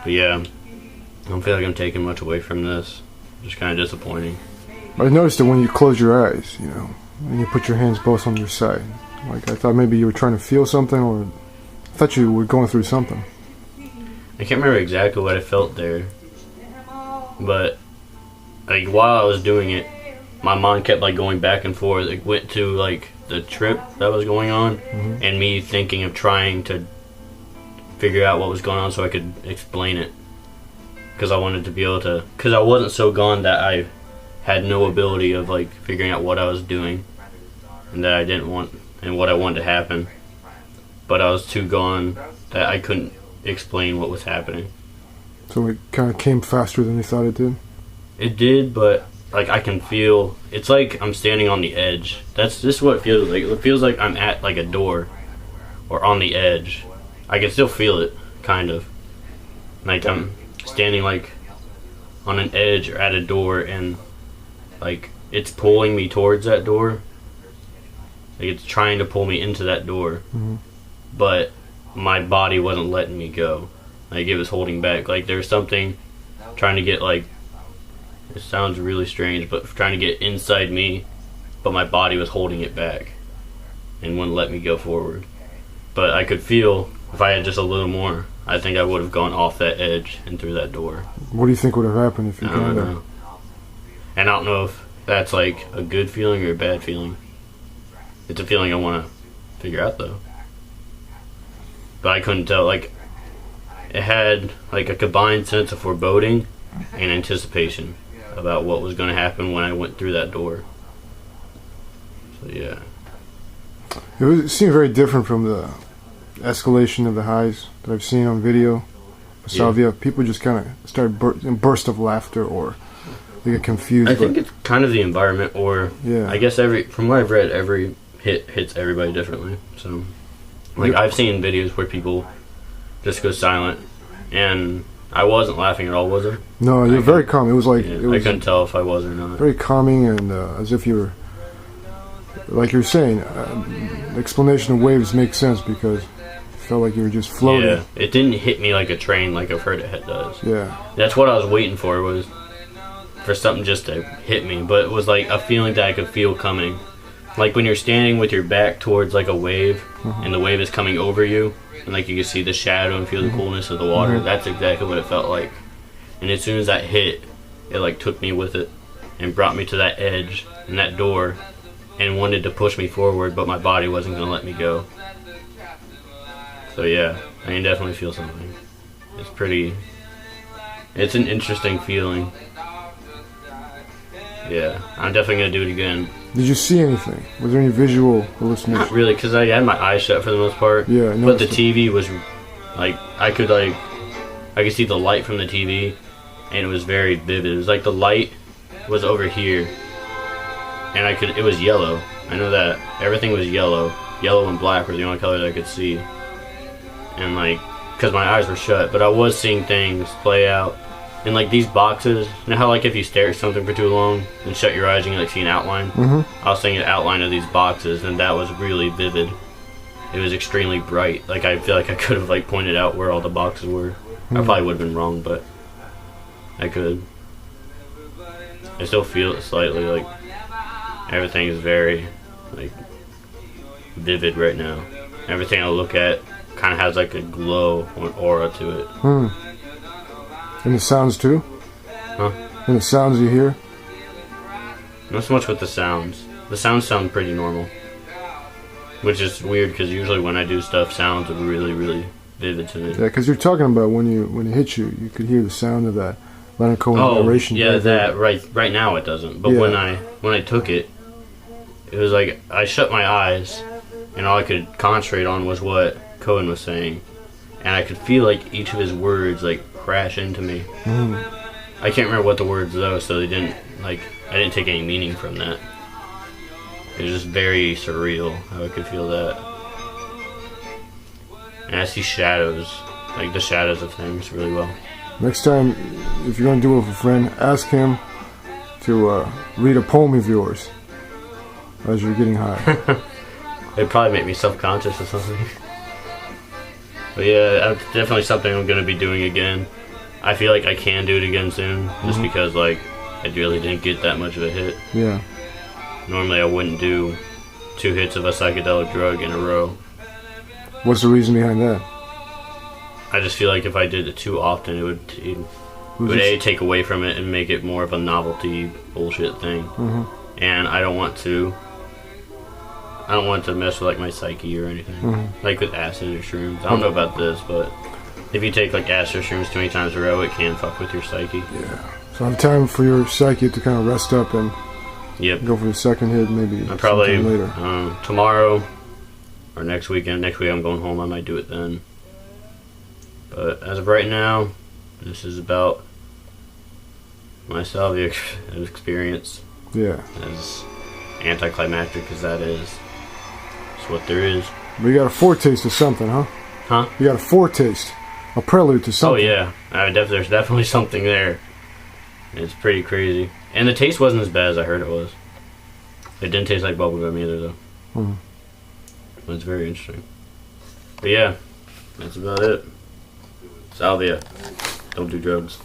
But yeah, I don't feel like I'm taking much away from this. Just kind of disappointing. I noticed it when you close your eyes, you know, and you put your hands both on your side. Like, I thought maybe you were trying to feel something, or I thought you were going through something. I can't remember exactly what I felt there, but like while I was doing it, my mind kept like going back and forth. It went to like the trip that was going on, and me thinking of trying to figure out what was going on so I could explain it, because I wanted to be able to, because I wasn't so gone that I had no ability of like figuring out what I was doing and that I didn't want and what I wanted to happen, but I was too gone that I couldn't explain what was happening. So it kind of came faster than you thought it did? It did, but like I can feel, it's like I'm standing on the edge. That's just what it feels like. It feels like I'm at like a door or on the edge. I can still feel it, kind of. Like I'm standing like on an edge or at a door, and like it's pulling me towards that door. Like it's trying to pull me into that door, but my body wasn't letting me go. Like it was holding back. Like there was something trying to get, like, it sounds really strange, but trying to get inside me, but my body was holding it back and wouldn't let me go forward. But I could feel if I had just a little more, I think I would have gone off that edge and through that door. What do you think would have happened if you I don't gone there? know. And I don't know if that's like a good feeling or a bad feeling. It's a feeling I want to figure out though. But I couldn't tell. Like, it had like a combined sense of foreboding and anticipation about what was going to happen when I went through that door. So yeah. It seemed very different from the escalation of the highs that I've seen on video. Salvia, people just kind of start burst of laughter, or they get confused. I think it's kind of the environment, or yeah. I guess from what I've read, every hit hits everybody differently. So, like, I've seen videos where people just go silent, and I wasn't laughing at all, was I? No, you're very calm. It was like I couldn't tell if I was or not. Very calming, and as if you were, like you're saying, the explanation of waves makes sense because it felt like you were just floating. Yeah, it didn't hit me like a train like I've heard it does. Yeah. That's what I was waiting for, was for something just to hit me, but it was like a feeling that I could feel coming. Like when you're standing with your back towards like a wave, and the wave is coming over you, and like you can see the shadow and feel the coolness of the water. That's exactly what it felt like. And as soon as that hit, it like took me with it and brought me to that edge and that door and wanted to push me forward, but my body wasn't going to let me go. So yeah, I can definitely feel something. It's an interesting feeling. Yeah, I'm definitely going to do it again. Did you see anything? Was there any visual hallucination? Not really, because I had my eyes shut for the most part. Yeah, I but the noticed TV was, like, I could see the light from the TV, and it was very vivid. It was like the light was over here, and it was yellow. I know that. Everything was yellow. Yellow and black were the only colors I could see. And, like, because my eyes were shut, but I was seeing things play out. And like these boxes, you know how like if you stare at something for too long and shut your eyes and you like see an outline? I was seeing an outline of these boxes, and that was really vivid. It was extremely bright. Like I feel like I could have like pointed out where all the boxes were. I probably would have been wrong, but I could. I still feel it slightly, like everything is very like vivid right now. Everything I look at kind of has like a glow or an aura to it. And the sounds too? Huh? And the sounds you hear? Not so much with the sounds. The sounds sound pretty normal. Which is weird, because usually when I do stuff, sounds are really, really vivid to me. Yeah, because you're talking about when it hit you, you could hear the sound of that Leonard Cohen narration. Yeah, that right now it doesn't. But yeah. when I took it, it was like I shut my eyes, and all I could concentrate on was what Cohen was saying, and I could feel like each of his words like crash into me. I can't remember what the words though, so I didn't take any meaning from that. It was just very surreal how I could feel that. And I see shadows, like the shadows of things really well. Next time, if you're going to do it with a friend, ask him to read a poem of yours as you're getting high. It'd probably make me self-conscious or something. But yeah, definitely something I'm going to be doing again. I feel like I can do it again soon, just because like I really didn't get that much of a hit. Yeah. Normally I wouldn't do 2 hits of a psychedelic drug in a row. What's the reason behind that? I just feel like if I did it too often, it would A, take away from it and make it more of a novelty bullshit thing. And I don't want to mess with like my psyche or anything. Like with acid or shrooms. I don't know about this, but if you take like acid or shrooms too many times in a row, it can fuck with your psyche. Yeah. So have time for your psyche to kind of rest up and go for the second hit maybe I probably later. Tomorrow or next weekend. Next week I'm going home. I might do it then. But as of right now, this is about my salvia experience. Yeah. As anticlimactic as that is, it's what there is. But you got a foretaste of something, huh? Huh? You got a foretaste, a prelude to something. Oh yeah, there's definitely something there. It's pretty crazy, and the taste wasn't as bad as I heard it was. It didn't taste like bubblegum either, though. But it's very interesting. But yeah, that's about it. Salvia. Don't do drugs.